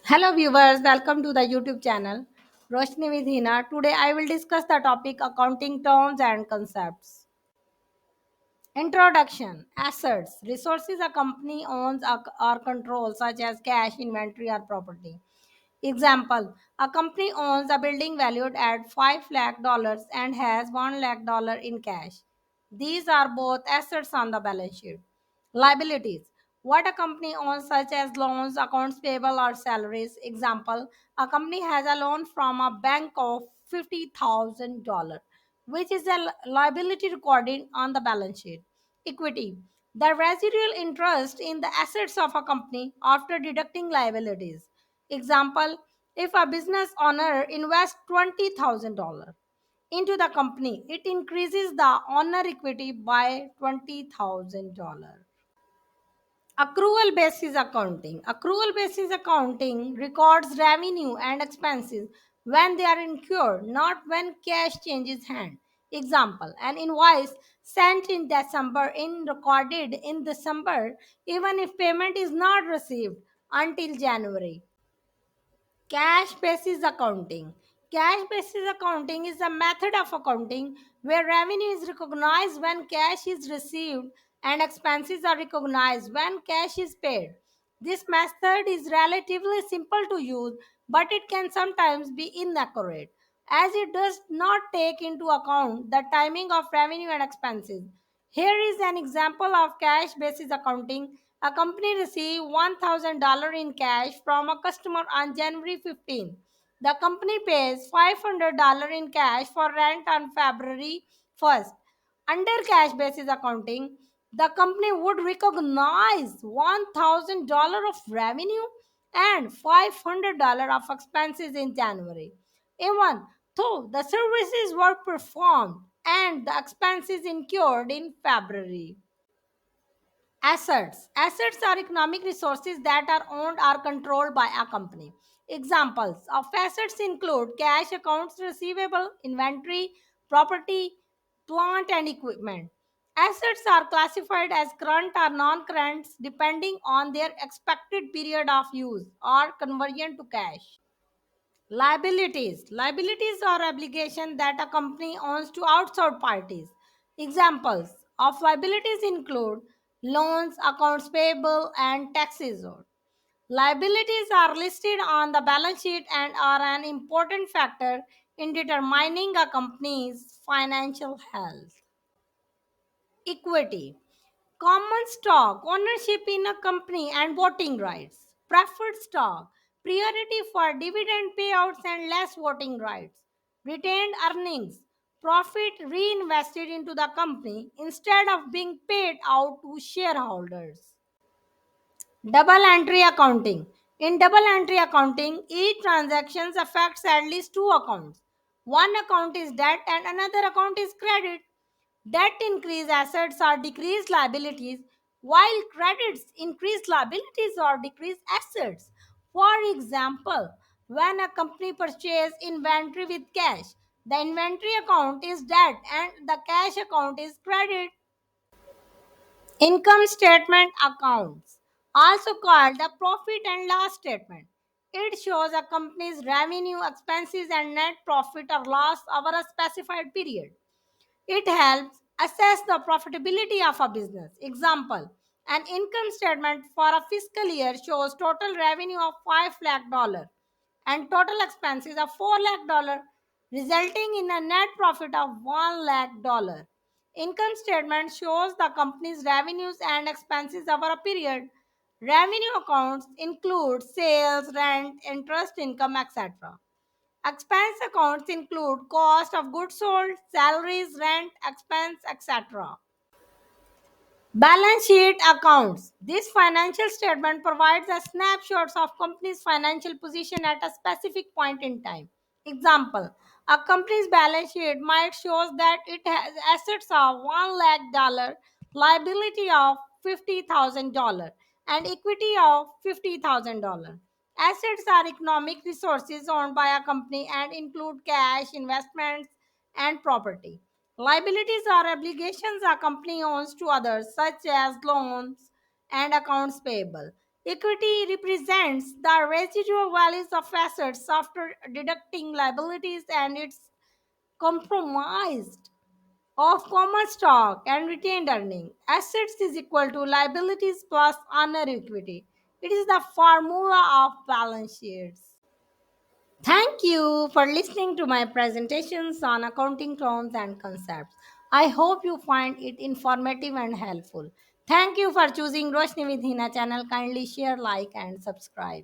Hello viewers, welcome to the YouTube channel Roshni with Hina. Today I will discuss the topic accounting terms and concepts. Introduction. Assets. Resources a company owns or controls such as cash, inventory or property. Example, a company owns a building valued at $5 lakh and has $1 lakh in cash. These are both assets on the balance sheet. Liabilities, what a company owns such as loans, accounts payable or salaries. Example, a company has a loan from a bank of $50,000, which is a liability recorded on the balance sheet. Equity, the residual interest in the assets of a company after deducting liabilities. Example, if a business owner invests $20,000 into the company, it increases the owner equity by $20,000. Accrual basis accounting. Accrual basis accounting records revenue and expenses when they are incurred, not when cash changes hand. Example, an invoice sent in December in recorded in December even if payment is not received until January. Cash basis accounting. Cash basis accounting is a method of accounting where revenue is recognized when cash is received and expenses are recognized when cash is paid. This method is relatively simple to use, but it can sometimes be inaccurate as it does not take into account the timing of revenue and expenses. Here is an example of cash basis accounting. A company received $1,000 in cash from a customer on January 15th. The company pays $500 in cash for rent on February 1st. Under cash basis accounting, the company would recognize $1,000 of revenue and $500 of expenses in January. Even though the services were performed and the expenses incurred in February. Assets. Assets are economic resources that are owned or controlled by a company. Examples of assets include cash, accounts receivable, inventory, property, plant, and equipment. Assets are classified as current or non current depending on their expected period of use or conversion to cash. Liabilities. Liabilities are obligations that a company owns to outside parties. Examples of liabilities include loans, accounts payable, and taxes owed. Liabilities are listed on the balance sheet and are an important factor in determining a company's financial health. Equity. Common stock, ownership in a company and voting rights. Preferred stock, priority for dividend payouts and less voting rights. Retained earnings, profit reinvested into the company instead of being paid out to shareholders. Double entry accounting. In double entry accounting, each transaction affects at least two accounts. One account is debt and another account is credit. Debt increase assets or decrease liabilities, while credits increase liabilities or decrease assets. For example, when a company purchases inventory with cash, the inventory account is debt and the cash account is credit. Income statement accounts, also called the profit and loss statement. It shows a company's revenue, expenses, and net profit or loss over a specified period. It helps assess the profitability of a business. Example, an income statement for a fiscal year shows total revenue of $5 lakh and total expenses of $4 lakh, resulting in a net profit of $1 lakh. Income statement shows the company's revenues and expenses over a period. Revenue accounts include sales, rent, interest income, etc. Expense accounts include cost of goods sold, salaries, rent, expense, etc. Balance sheet accounts. This financial statement provides a snapshot of company's financial position at a specific point in time. Example, a company's balance sheet might show that it has assets of $1 lakh, liability of $50,000, and equity of $50,000. Assets are economic resources owned by a company and include cash, investments, and property. Liabilities are obligations a company owns to others, such as loans and accounts payable. Equity represents the residual values of assets after deducting liabilities, and it's compromised of common stock and retained earning. Assets is equal to liabilities plus owner equity. It is the formula of balance sheets. Thank you for listening to my presentations on accounting terms and concepts. I hope you find it informative and helpful. Thank you for choosing Roshni with Hina channel. Kindly share, like, and subscribe.